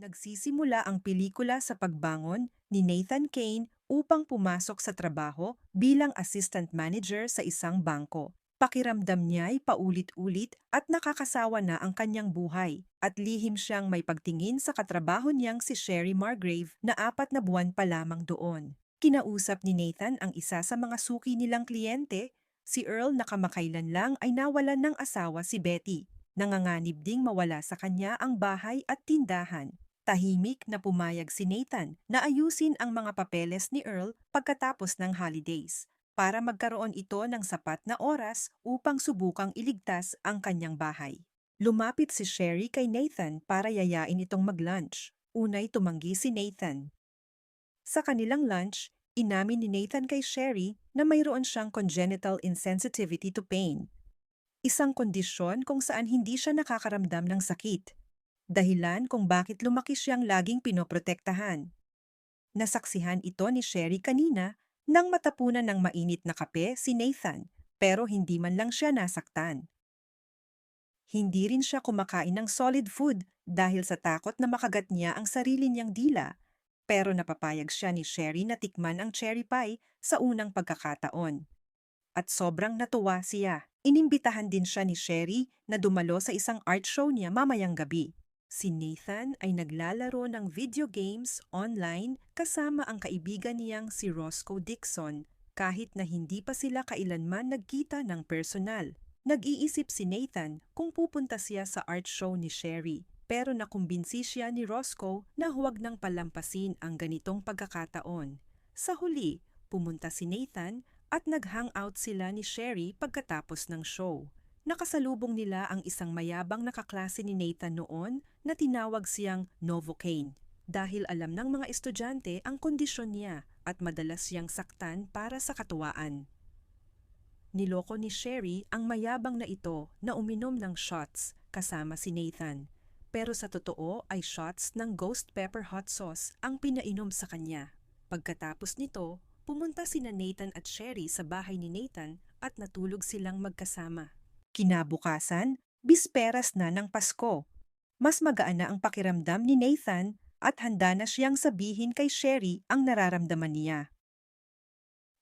Nagsisimula ang pelikula sa pagbangon ni Nathan Kane upang pumasok sa trabaho bilang assistant manager sa isang bangko. Pakiramdam niya ay paulit-ulit at nakakasawa na ang kanyang buhay at lihim siyang may pagtingin sa katrabaho niyang si Sherry Margrave na 4 na buwan pa lamang doon. Kinausap ni Nathan ang isa sa mga suki nilang kliyente, si Earl na kamakailan lang ay nawalan ng asawa si Betty. Nanganganib ding mawala sa kanya ang bahay at tindahan. Tahimik na pumayag si Nathan na ayusin ang mga papeles ni Earl pagkatapos ng holidays para magkaroon ito ng sapat na oras upang subukang iligtas ang kanyang bahay. Lumapit si Sherry kay Nathan para yayain itong mag-lunch. Unay tumanggi si Nathan. Sa kanilang lunch, inamin ni Nathan kay Sherry na mayroon siyang congenital insensitivity to pain. Isang kondisyon kung saan hindi siya nakakaramdam ng sakit. Dahilan kung bakit lumaki siyang laging pinoprotektahan. Nasaksihan ito ni Sherry kanina nang matapunan ng mainit na kape si Nathan, pero hindi man lang siya nasaktan. Hindi rin siya kumakain ng solid food dahil sa takot na makagat niya ang sarili niyang dila, pero napapayag siya ni Sherry na tikman ang cherry pie sa unang pagkakataon. At sobrang natuwa siya. Inimbitahan din siya ni Sherry na dumalo sa isang art show niya mamayang gabi. Si Nathan ay naglalaro ng video games online kasama ang kaibigan niyang si Roscoe Dixon kahit na hindi pa sila kailanman nagkita ng personal. Nag-iisip si Nathan kung pupunta siya sa art show ni Sherry pero nakumbinsi siya ni Roscoe na huwag nang palampasin ang ganitong pagkakataon. Sa huli, pumunta si Nathan at nag-hangout sila ni Sherry pagkatapos ng show. Nakasalubong nila ang isang mayabang na kaklase ni Nathan noon na tinawag siyang Novocaine dahil alam ng mga estudyante ang kondisyon niya at madalas siyang saktan para sa katuwaan. Niloko ni Sherry ang mayabang na ito na uminom ng shots kasama si Nathan. Pero sa totoo ay shots ng ghost pepper hot sauce ang pinainom sa kanya. Pagkatapos nito, pumunta sina Nathan at Sherry sa bahay ni Nathan at natulog silang magkasama. Kinabukasan, bisperas na ng Pasko. Mas magaan na ang pakiramdam ni Nathan at handa na siyang sabihin kay Sherry ang nararamdaman niya.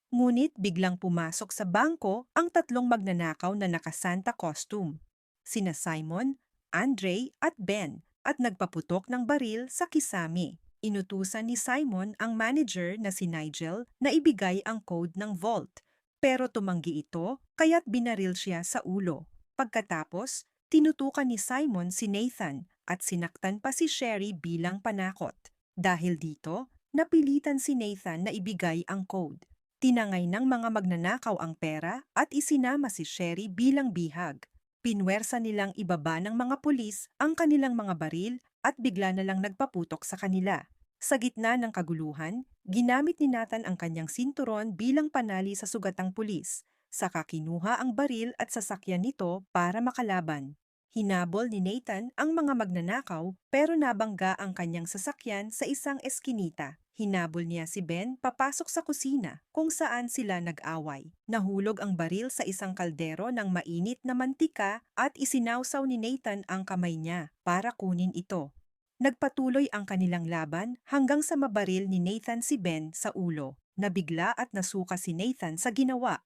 Ngunit biglang pumasok sa bangko ang 3 magnanakaw na naka-Santa costume. Sina Simon, Andre at Ben at nagpaputok ng baril sa kisame. Inutusan ni Simon ang manager na si Nigel na ibigay ang code ng vault. Pero tumanggi ito kaya't binaril siya sa ulo. Pagkatapos, tinutukan ni Simon si Nathan at sinaktan pa si Sherry bilang panakot. Dahil dito, napilitan si Nathan na ibigay ang code. Tinangay ng mga magnanakaw ang pera at isinama si Sherry bilang bihag. Pinwersa nilang ibaba ng mga pulis ang kanilang mga baril at bigla na lang nagpaputok sa kanila. Sa gitna ng kaguluhan, ginamit ni Nathan ang kanyang sinturon bilang panali sa sugatang pulis. Saka kinuha ang baril at sasakyan nito para makalaban. Hinabol ni Nathan ang mga magnanakaw pero nabangga ang kanyang sasakyan sa isang eskinita. Hinabol niya si Ben papasok sa kusina kung saan sila nag-away. Nahulog ang baril sa isang kaldero ng mainit na mantika at isinawsaw ni Nathan ang kamay niya para kunin ito. Nagpatuloy ang kanilang laban hanggang sa mabaril ni Nathan si Ben sa ulo. Nabigla at nasuka si Nathan sa ginawa.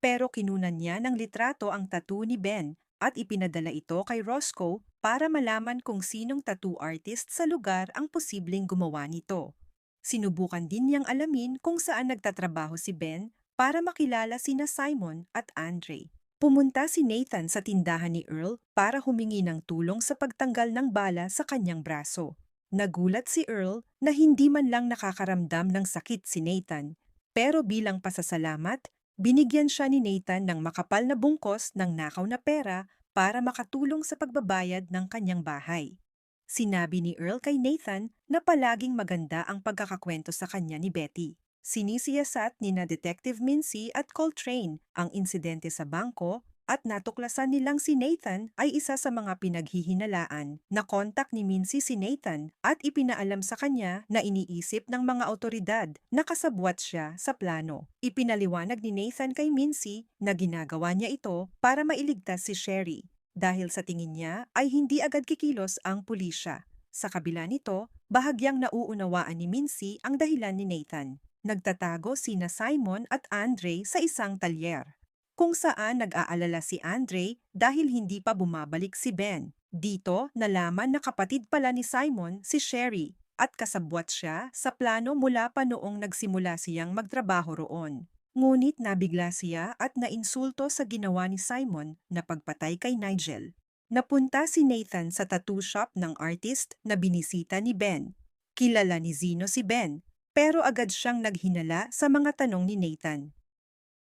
Pero kinunan niya ng litrato ang tattoo ni Ben at ipinadala ito kay Roscoe para malaman kung sinong tattoo artist sa lugar ang posibleng gumawa nito. Sinubukan din niyang alamin kung saan nagtatrabaho si Ben para makilala sina Simon at Andre. Pumunta si Nathan sa tindahan ni Earl para humingi ng tulong sa pagtanggal ng bala sa kanyang braso. Nagulat si Earl na hindi man lang nakakaramdam ng sakit si Nathan, pero bilang pasasalamat, binigyan siya ni Nathan ng makapal na bungkos ng nakaw na pera para makatulong sa pagbabayad ng kanyang bahay. Sinabi ni Earl kay Nathan na palaging maganda ang pagkakakwento sa kanya ni Betty. Sinisiyasat ni na Detective Mincy at Coltrane ang insidente sa bangko at natuklasan nilang si Nathan ay isa sa mga pinaghihinalaan. Nakontak ni Mincy si Nathan at ipinaalam sa kanya na iniisip ng mga awtoridad na kasabwat siya sa plano. Ipinaliwanag ni Nathan kay Mincy na ginagawa niya ito para mailigtas si Sherry dahil sa tingin niya ay hindi agad kikilos ang pulisya. Sa kabila nito, bahagyang nauunawaan ni Mincy ang dahilan ni Nathan. Nagtatago sina Simon at Andre sa isang talyer, kung saan nag-aalala si Andre dahil hindi pa bumabalik si Ben. Dito, nalaman na kapatid pala ni Simon si Sherry at kasabwat siya sa plano mula pa noong nagsimula siyang magtrabaho roon. Ngunit nabigla siya at nainsulto sa ginawa ni Simon na pagpatay kay Nigel. Napunta si Nathan sa tattoo shop ng artist na binisita ni Ben. Kilala ni Zeno si Ben, pero agad siyang naghinala sa mga tanong ni Nathan.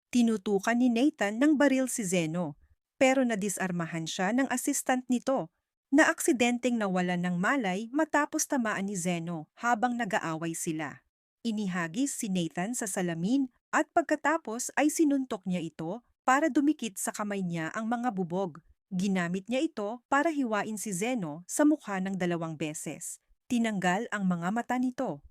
Tinutukan ni Nathan ng baril si Zeno, pero nadisarmahan siya ng assistant nito na aksidenteng nawalan ng malay matapos tamaan ni Zeno habang nag-aaway sila. Inihagis si Nathan sa salamin at pagkatapos ay sinuntok niya ito para dumikit sa kamay niya ang mga bubog. Ginamit niya ito para hiwain si Zeno sa mukha ng 2 beses. Tinanggal ang mga mata nito.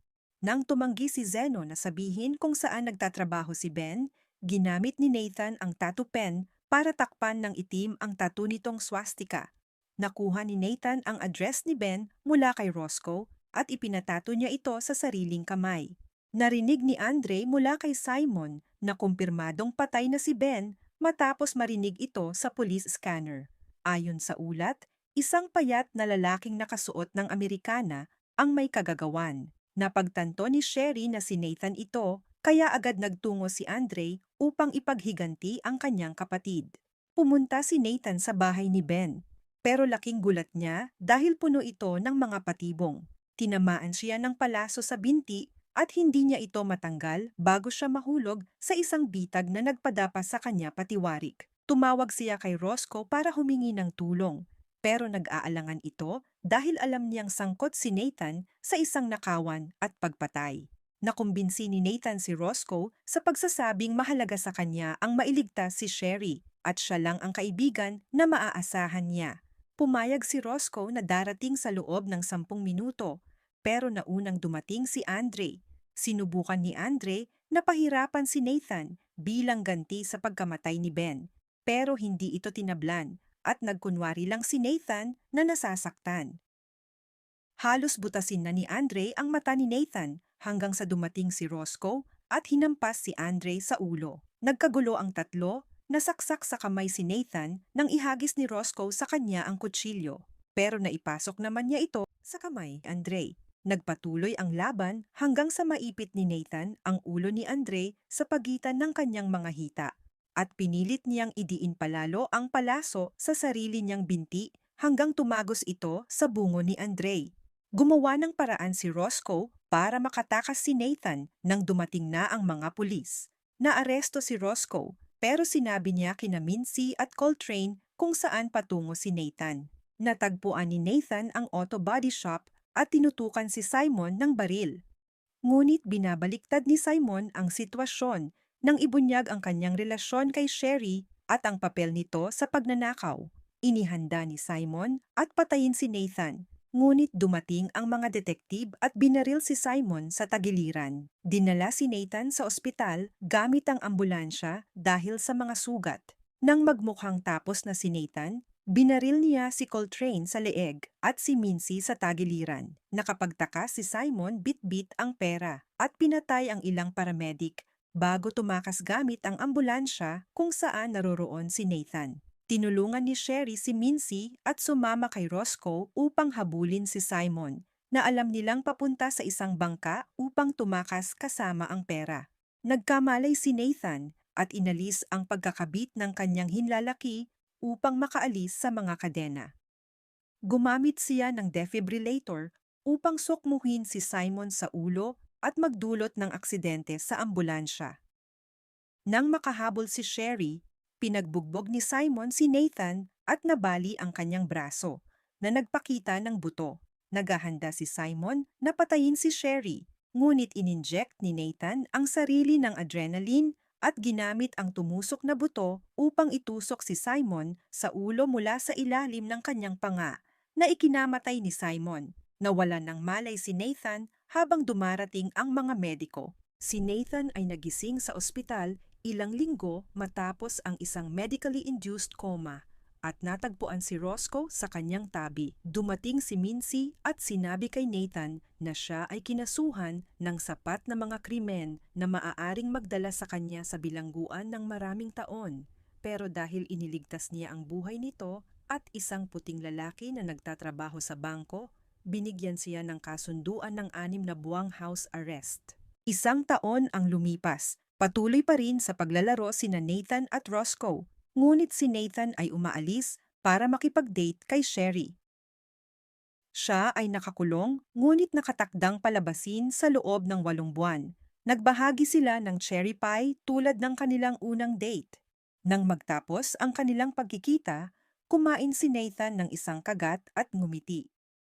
Nang tumanggi si Zeno na sabihin kung saan nagtatrabaho si Ben, ginamit ni Nathan ang tattoo pen para takpan ng itim ang tattoo nitong swastika. Nakuha ni Nathan ang address ni Ben mula kay Roscoe at ipinatato niya ito sa sariling kamay. Narinig ni Andre mula kay Simon na kumpirmadong patay na si Ben matapos marinig ito sa police scanner. Ayon sa ulat, isang payat na lalaking nakasuot ng Amerikana ang may kagagawan. Napagtanto ni Sherry na si Nathan ito, kaya agad nagtungo si Andre upang ipaghiganti ang kanyang kapatid. Pumunta si Nathan sa bahay ni Ben, pero laking gulat niya dahil puno ito ng mga patibong. Tinamaan siya ng palaso sa binti at hindi niya ito matanggal bago siya mahulog sa isang bitag na nagpadapa sa kanya patiwarik. Tumawag siya kay Roscoe para humingi ng tulong, pero nag-aalangan ito dahil alam niyang sangkot si Nathan sa isang nakawan at pagpatay. Nakumbinsi ni Nathan si Roscoe sa pagsasabing mahalaga sa kanya ang mailigtas si Sherry at siya lang ang kaibigan na maaasahan niya. Pumayag si Roscoe na darating sa loob ng 10 minuto, pero naunang dumating si Andre. Sinubukan ni Andre na pahirapan si Nathan bilang ganti sa pagkamatay ni Ben, pero hindi ito tinablan at nagkunwari lang si Nathan na nasasaktan. Halos butasin na ni Andre ang mata ni Nathan hanggang sa dumating si Roscoe at hinampas si Andre sa ulo. Nagkagulo ang tatlo, nasaksak sa kamay si Nathan nang ihagis ni Roscoe sa kanya ang kutsilyo, pero naipasok naman niya ito sa kamay ni Andre. Nagpatuloy ang laban hanggang sa maipit ni Nathan ang ulo ni Andre sa pagitan ng kanyang mga hita at pinilit niyang idiin palalo ang palaso sa sarili niyang binti hanggang tumagos ito sa bungo ni Andre. Gumawa ng paraan si Roscoe para makatakas si Nathan nang dumating na ang mga pulis. Naaresto si Roscoe pero sinabi niya kina Mincy at Coltrane kung saan patungo si Nathan. Natagpuan ni Nathan ang auto body shop at tinutukan si Simon ng baril. Ngunit binabaliktad ni Simon ang sitwasyon nang ibunyag ang kanyang relasyon kay Sherry at ang papel nito sa pagnanakaw. Inihanda ni Simon at patayin si Nathan, ngunit dumating ang mga detektib at binaril si Simon sa tagiliran. Dinala si Nathan sa ospital gamit ang ambulansya dahil sa mga sugat. Nang magmukhang tapos na si Nathan, binaril niya si Coltrane sa leeg at si Mincy sa tagiliran. Nakapagtaka si Simon bit-bit ang pera at pinatay ang ilang paramedic bago tumakas gamit ang ambulansya kung saan naroroon si Nathan. Tinulungan ni Sherry si Mincy at sumama kay Roscoe upang habulin si Simon na alam nilang papunta sa isang bangka upang tumakas kasama ang pera. Nagkamalay si Nathan at inalis ang pagkakabit ng kanyang hinlalaki upang makaalis sa mga kadena. Gumamit siya ng defibrillator upang sukmuhin si Simon sa ulo at magdulot ng aksidente sa ambulansya. Nang makahabol si Sherry, pinagbugbog ni Simon si Nathan at nabali ang kanyang braso na nagpakita ng buto. Naghahanda si Simon na patayin si Sherry, ngunit ininject ni Nathan ang sarili ng adrenaline at ginamit ang tumusok na buto upang itusok si Simon sa ulo mula sa ilalim ng kanyang panga na ikinamatay ni Simon. Nawalan ng malay si Nathan habang dumarating ang mga mediko. Si Nathan ay nagising sa ospital ilang linggo matapos ang isang medically induced coma at natagpuan si Roscoe sa kanyang tabi. Dumating si Mincy at sinabi kay Nathan na siya ay kinasuhan ng sapat na mga krimen na maaaring magdala sa kanya sa bilangguan ng maraming taon. Pero dahil iniligtas niya ang buhay nito at isang puting lalaki na nagtatrabaho sa bangko, binigyan siya ng kasunduan ng 6 na buwang house arrest. 1 taon ang lumipas. Patuloy pa rin sa paglalaro sina Nathan at Roscoe. Ngunit si Nathan ay umaalis para makipag-date kay Sherry. Siya ay nakakulong, ngunit nakatakdang palabasin sa loob ng 8 buwan. Nagbahagi sila ng cherry pie tulad ng kanilang unang date. Nang magtapos ang kanilang pagkikita, kumain si Nathan ng isang kagat at ngumiti.